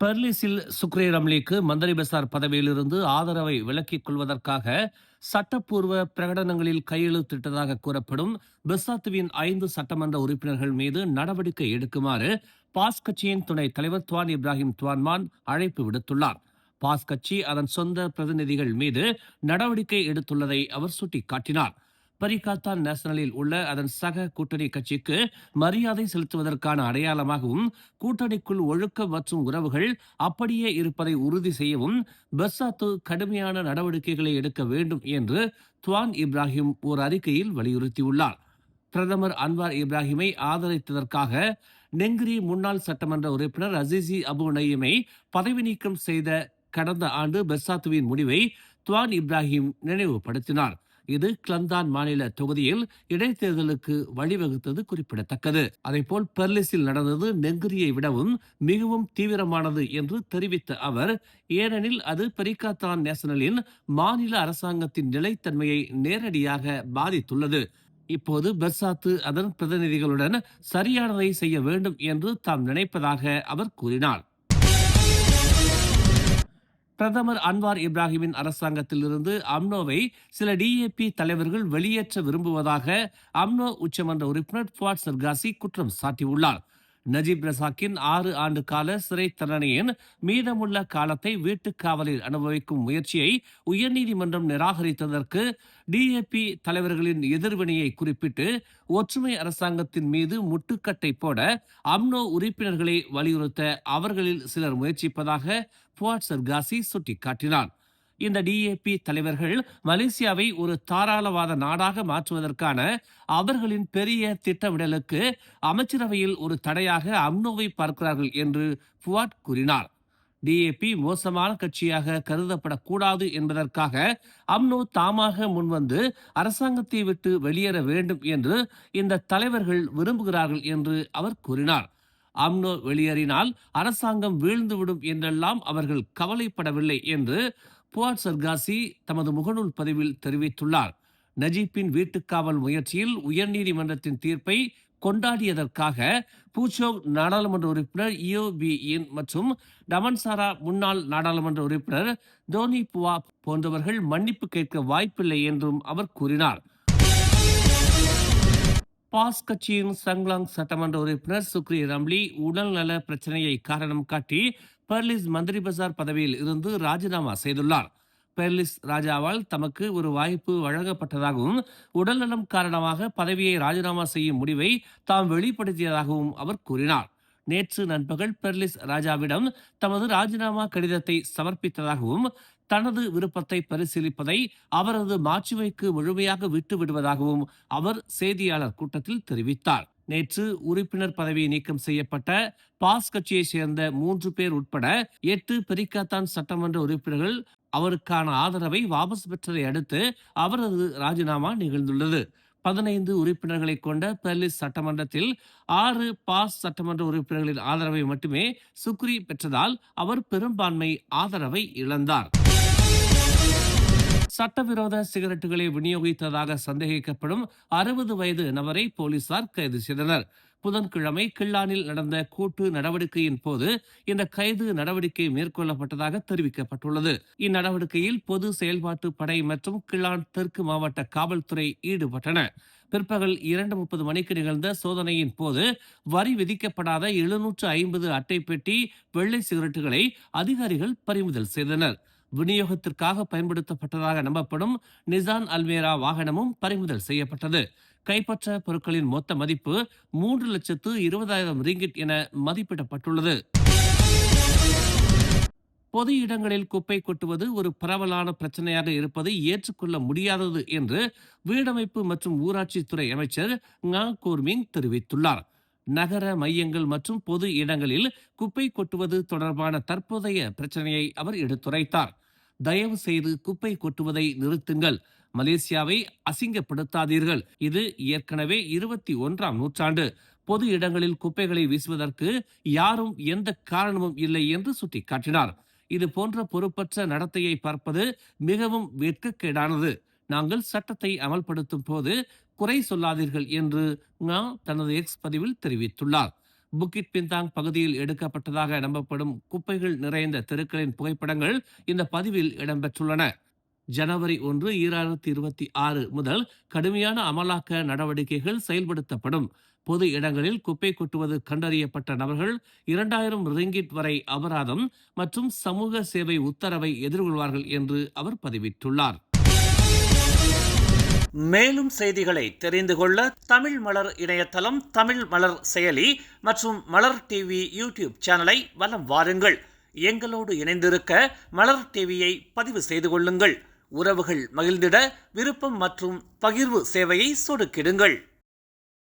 பெர்லிஸில் Sucre ரம்லிக்கு மந்திரி பசார் பதவியிலிருந்து ஆதரவை விலக்கிக் கொள்வதற்காக சட்டப்பூர்வ பிரகடனங்களில் கையெழுத்திட்டதாக கூறப்படும் பெசாத்துவின் 5 சட்டமன்ற உறுப்பினர்கள் மீது நடவடிக்கை எடுக்குமாறு பாஸ் கட்சியின் துணைத் தலைவர் துவான் இப்ராஹிம் துவான்மான் அழைப்பு விடுத்துள்ளார். பாஸ் கட்சி அதன் சொந்த பிரதிநிதிகள் மீது நடவடிக்கை எடுத்துள்ளதை அவர் சுட்டிக்காட்டினார். பரிகாத்தான் நேஷனலில் உள்ள அதன் சக கூட்டணி கட்சிக்கு மரியாதை செலுத்துவதற்கான அடையாளமாகவும் கூட்டணிக்குள் ஒழுக்கம் மற்றும் உறவுகள் அப்படியே இருப்பதை உறுதி செய்யவும் பெர்சாத்து கடுமையான நடவடிக்கைகளை எடுக்க வேண்டும் என்று துவான் இப்ராஹிம் ஒரு அறிக்கையில் வலியுறுத்தியுள்ளார். பிரதமர் அன்வார் இப்ராஹிமை ஆதரித்ததற்காக நெங்கிரி முன்னாள் சட்டமன்ற உறுப்பினர் அசிசி அபு நயீமை பதவி நீக்கம் செய்த கடந்த ஆண்டு பெர்சாத்துவின் முடிவை துவான் இப்ராஹிம் நினைவுபடுத்தினார். இது கிளந்தான் மாநில தொகுதியில் இடைத்தேர்தலுக்கு வழிவகுத்தது குறிப்பிடத்தக்கது. அதேபோல் பெர்லிஸில் நடந்தது நெங்கிரியை விடவும் மிகவும் தீவிரமானது என்று தெரிவித்த அவர், ஏனெனில் அது பரிகாத்தான் நேஷனலின் மாநில அரசாங்கத்தின் நிலைத்தன்மையை நேரடியாக பாதித்துள்ளது. இப்போது பெர்சாத்து அதன் பிரதிநிதிகளுடன் சரியானதை செய்ய வேண்டும் என்று தாம் நினைப்பதாக அவர் கூறினார். பிரதமர் அன்வார் இப்ராஹிமின் அரசாங்கத்திலிருந்து அம்னோவை சில டிஏபி தலைவர்கள் வெளியேற்ற விரும்புவதாக அம்னோ உச்சமன்ற உறுப்பினர் ஃபுவாட் சர்காசி குற்றம் சாட்டியுள்ளார். நஜீப் ரசாக்கின் 6 ஆண்டு கால சிறை தண்டனையின் மீதமுள்ள காலத்தை வீட்டுக் காவலில் அனுபவிக்கும் முயற்சியை உயர்நீதிமன்றம் நிராகரித்ததற்கு டிஏபி தலைவர்களின் எதிர்வினையை குறிப்பிட்டு ஒற்றுமை அரசாங்கத்தின் மீது முட்டுக்கட்டை போட அம்னோ உறுப்பினர்களை வலியுறுத்த அவர்களில் சிலர் முயற்சிப்பதாக ஃபுவாட் சர்காசி சுட்டிக்காட்டினார். இந்த டிஏபி தலைவர்கள் மலேசியாவை ஒரு தாராளவாத நாடாக மாற்றுவதற்கான அவர்களின் பெரிய திட்டமிடலுக்கு அமைச்சரவையில் ஒரு தடையாக அம்னோவை பார்க்கிறார்கள் என்று ஃபுவாட் கூறினார். டிஏபி மோசமான கட்சியாக கருதப்படக்கூடாது என்பதற்காக அம்னோ தாமாக முன்வந்து அரசாங்கத்தை விட்டு வெளியேற வேண்டும் என்று இந்த தலைவர்கள் விரும்புகிறார்கள் என்று அவர் கூறினார். அம்னோ வெளியேறினால் அரசாங்கம் வீழ்ந்துவிடும் என்றெல்லாம் அவர்கள் கவலைப்படவில்லை என்று புவாட் சர்காசி தமது முகநூல் பதிவில் தெரிவித்துள்ளார். நஜீப்பின் வீட்டுக்காவல் முயற்சியில் உயர்நீதிமன்றத்தின் தீர்ப்பை கொண்டாடியதற்காக பூச்சோங் நாடாளுமன்ற உறுப்பினர் இன் மற்றும் டமன்சாரா முன்னாள் நாடாளுமன்ற உறுப்பினர் தோனி புவா போன்றவர்கள் மன்னிப்பு கேட்க வாய்ப்பில்லை என்றும் அவர் கூறினார். பாஸ் கட்சியின் சங்லாங் சட்டமன்ற உறுப்பினர் சுக்ரி ரம்லி உடல்நல பிரச்சனையை காரணம் காட்டி பெர்லிஸ் மந்திரி பசார் பதவியில் இருந்து ராஜினாமா செய்துள்ளார். பெர்லிஸ் ராஜாவால் தமக்கு ஒரு வாய்ப்பு வழங்கப்பட்டதாகவும் உடல்நலம் காரணமாக பதவியை ராஜினாமா செய்யும் முடிவை தாம் வெளிப்படுத்தியதாகவும் அவர் கூறினார். நேற்று நண்பகல் பெர்லிஸ் ராஜாவிடம் தமது ராஜினாமா கடிதத்தை சமர்ப்பித்ததாகவும் தனது விருப்பத்தை பரிசீலிப்பதை அவரது மாட்சிமைக்கு முழுமையாக விட்டுவிடுவதாகவும் அவர் செய்தியாளர் கூட்டத்தில் தெரிவித்தார். நேற்று உறுப்பினர் பதவி நீக்கம் செய்யப்பட்ட பாஸ் கட்சியைச் சேர்ந்த 3 பேர் உட்பட 8 பெரிக்காத்தான் சட்டமன்ற உறுப்பினர்கள் அவருக்கான ஆதரவை வாபஸ் பெற்றதை அடுத்து அவரது ராஜினாமா நிகழ்ந்துள்ளது. 15 உறுப்பினர்களை கொண்ட பெர்லிஸ் சட்டமன்றத்தில் 6 பாஸ் சட்டமன்ற உறுப்பினர்களின் ஆதரவை மட்டுமே சுக்ரி பெற்றதால் அவர் பெரும்பான்மை ஆதரவை இழந்தார். சட்டவிரோத சிகரெட்டுகளை விநியோகித்ததாக சந்தேகிக்கப்படும் 60 வயது நபரை போலீசார் கைது செய்தனர். புதன்கிழமை கிள்ளானில் நடந்த கூட்டு நடவடிக்கையின் போது இந்த கைது நடவடிக்கை மேற்கொள்ளப்பட்டதாக தெரிவிக்கப்பட்டுள்ளது. இந்நடவடிக்கையில் பொது செயல்பாட்டு படை மற்றும் கிள்ளான் தெற்கு மாவட்ட காவல்துறை ஈடுபட்டன. பிற்பகல் 2:30 மணிக்கு நிகழ்ந்த சோதனையின் போது வரி விதிக்கப்படாத 750 அட்டை பெட்டி வெள்ளை சிகரெட்டுகளை அதிகாரிகள் பறிமுதல் செய்தனர். விநியோகத்திற்காக பயன்படுத்தப்பட்டதாக நம்பப்படும் நிசான் அல்மேரா வாகனமும் பறிமுதல் செய்யப்பட்டது. கைப்பற்ற பொருட்களின் மொத்த மதிப்பு 3,20,000 ரிங்கிட் என மதிப்பிடப்பட்டுள்ளது. பொது இடங்களில் குப்பை கொட்டுவது ஒரு பரவலான பிரச்சனையாக இருப்பதை ஏற்றுக்கொள்ள முடியாதது என்று வீடமைப்பு மற்றும் ஊராட்சித்துறை அமைச்சர் ngா கோர்மிங் தெரிவித்துள்ளார். நகர மையங்கள் மற்றும் பொது இடங்களில் குப்பை கொட்டுவது தொடர்பான தற்போதைய பிரச்சனையை அவர் எடுத்துரைத்தார். தயவு செய்து குப்பை கொட்டுவதை நிறுத்துங்கள். மலேசியாவை அசிங்கப்படுத்தாதீர்கள். இது ஏற்கனவே 21ஆம் நூற்றாண்டு. பொது இடங்களில் குப்பைகளை வீசுவதற்கு யாரும் எந்த காரணமும் இல்லை என்று சுட்டிக்காட்டினார். இது போன்ற பொறுப்பற்ற நடத்தையை பார்ப்பது மிகவும் வெட்கக்கேடானது. நாங்கள் சட்டத்தை அமல்படுத்தும் போது குறை சொல்லாதீர்கள் என்று தனது எக்ஸ் பதிவில் தெரிவித்துள்ளார். புக்கிட் பிந்தாங் பகுதியில் எடுக்கப்பட்டதாக நம்பப்படும் குப்பைகள் நிறைந்த தெருக்களின் புகைப்படங்கள் இந்த பதிவில் இடம்பெற்றுள்ளன. ஜனவரி 1, 2026 முதல் கடுமையான அமலாக்க நடவடிக்கைகள் செயல்படுத்தப்படும். பொது இடங்களில் குப்பை கொட்டுவது கண்டறியப்பட்ட நபர்கள் 2000 ரிங்கிட் வரை அபராதம் மற்றும் சமூக சேவை உத்தரவை எதிர்கொள்வார்கள் என்று அவர் பதிவிட்டுள்ளார். மேலும் செய்திகளை தெரிந்து கொள்ள தமிழ் மலர் இணையதளம், தமிழ் மலர் செயலி மற்றும் மலர் டிவி யூடியூப் சேனலை வலம் வாருங்கள். எங்களோடு இணைந்திருக்க மலர் டிவியை பதிவு செய்து கொள்ளுங்கள். உறவுகள் மகிழ்ந்திட விருப்பம் மற்றும் பகிர்வு சேவையை சொடுக்கிடுங்கள்.